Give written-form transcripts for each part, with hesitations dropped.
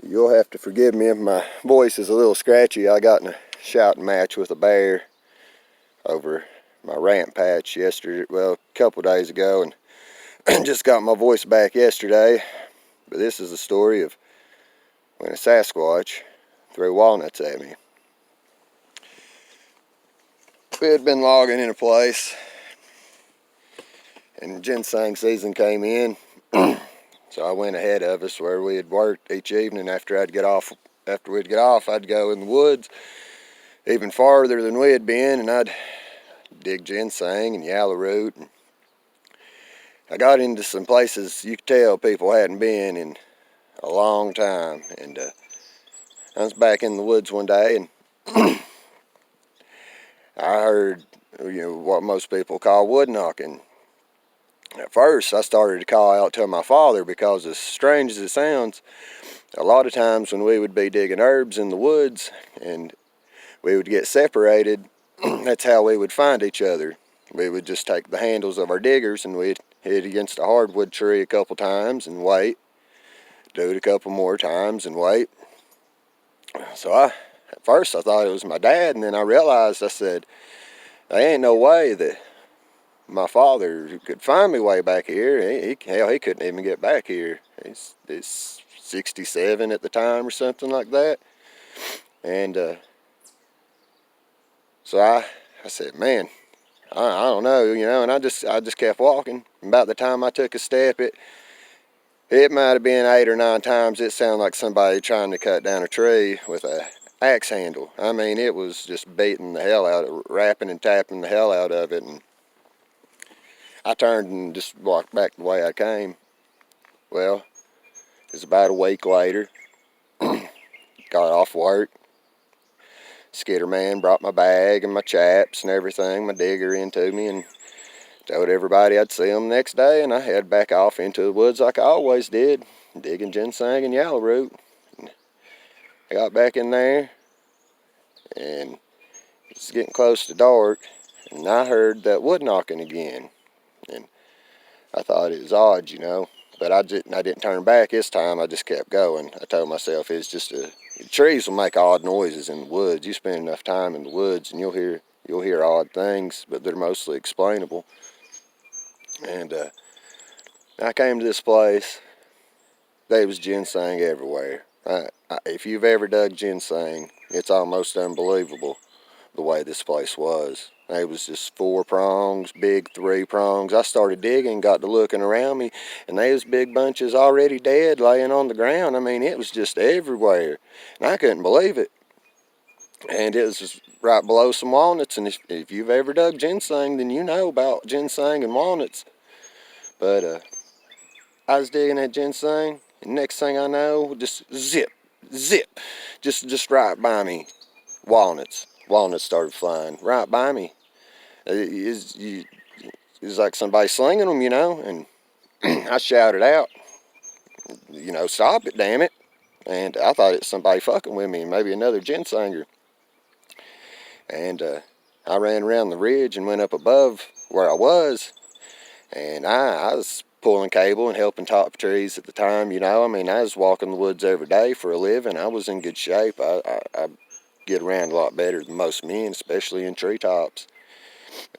You'll have to forgive me if my voice is a little scratchy. I got in a shouting match with a bear over my ramp patch yesterday, well, a couple days ago, and just got my voice back yesterday. But this is the story of when a sasquatch threw walnuts at me. We had been logging in a place, and ginseng season came in. So I went ahead of us where we had worked each evening. After we'd get off, I'd go in the woods even farther than we had been, and I'd dig ginseng and yellow root. And I got into some places you could tell people hadn't been in a long time. And I was back in the woods one day, and I heard, what most people call wood knocking. At first, I started to call out to my father because, as strange as it sounds, a lot of times when we would be digging herbs in the woods and we would get separated, that's how we would find each other. We would just take the handles of our diggers and we'd hit against a hardwood tree a couple times and wait. Do it a couple more times and wait. So at first I thought it was my dad, and then I realized, I said, there ain't no way that my father could find me way back here. Hell, he couldn't even get back here. He's 67 at the time or something like that. And so I said, man, I don't know, and I just kept walking. About the time I took a step, it might have been 8 or 9 times. It sounded like somebody trying to cut down a tree with a axe handle. I mean, it was just beating the hell out of it, rapping and tapping the hell out of it. And I turned and just walked back the way I came. Well, it was about a week later. Got off work. Skitterman brought my bag and my chaps and everything, my digger, into me, and told everybody I'd see them the next day. And I headed back off into the woods like I always did, digging ginseng and yellow root. And I got back in there, and it was getting close to dark, and I heard that wood knocking again. And I thought it was odd, but I didn't turn back this time. I just kept going. I told myself it's just trees will make odd noises in the woods. You spend enough time in the woods and you'll hear odd things, but they're mostly explainable. And I came to this place. There was ginseng everywhere. If you've ever dug ginseng, it's almost unbelievable the way this place was. It was just 4 prongs, big 3 prongs. I started digging, got to looking around me, and there was big bunches already dead laying on the ground. I mean, it was just everywhere, and I couldn't believe it. And it was just right below some walnuts, and if you've ever dug ginseng, then you know about ginseng and walnuts. But I was digging that ginseng, and next thing I know, just zip, just right by me, walnuts started flying right by me. It was like somebody slinging them, and I shouted out, stop it, damn it. And I thought it was somebody fucking with me, maybe another ginsenger. And I ran around the ridge and went up above where I was, and I was pulling cable and helping top trees at the time, I was walking the woods every day for a living. I was in good shape. I get around a lot better than most men, especially in treetops.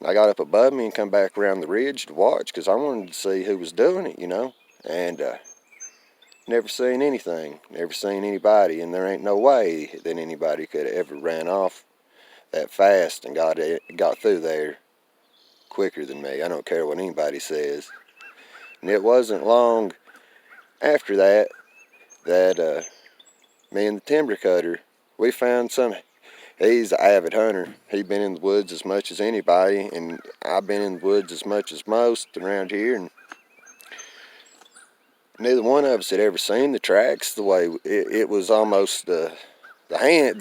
And I got up above me and come back around the ridge to watch because I wanted to see who was doing it, And never seen anything, never seen anybody, and there ain't no way that anybody could have ever ran off that fast and got through there quicker than me. I don't care what anybody says. And it wasn't long after that me and the timber cutter, we found some. He's an avid hunter. He'd been in the woods as much as anybody, and I've been in the woods as much as most around here, and neither one of us had ever seen the tracks the way it was. Almost the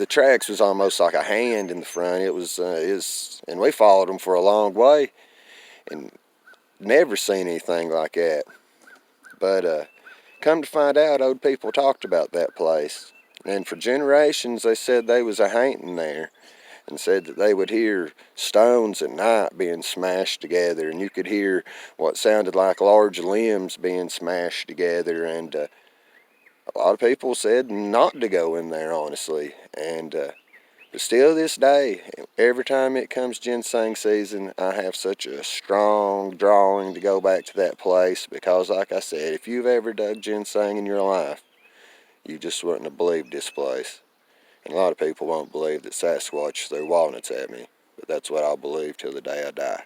tracks was almost like a hand in the front. It was and we followed them for a long way and never seen anything like that. But come to find out, old people talked about that place. And for generations, they said they was a haunting there, and said that they would hear stones at night being smashed together, and you could hear what sounded like large limbs being smashed together. And A lot of people said not to go in there, honestly. But still this day, every time it comes ginseng season, I have such a strong drawing to go back to that place because, like I said, if you've ever dug ginseng in your life, you just wouldn't have believed this place. And a lot of people won't believe that Sasquatch threw walnuts at me, but that's what I'll believe till the day I die.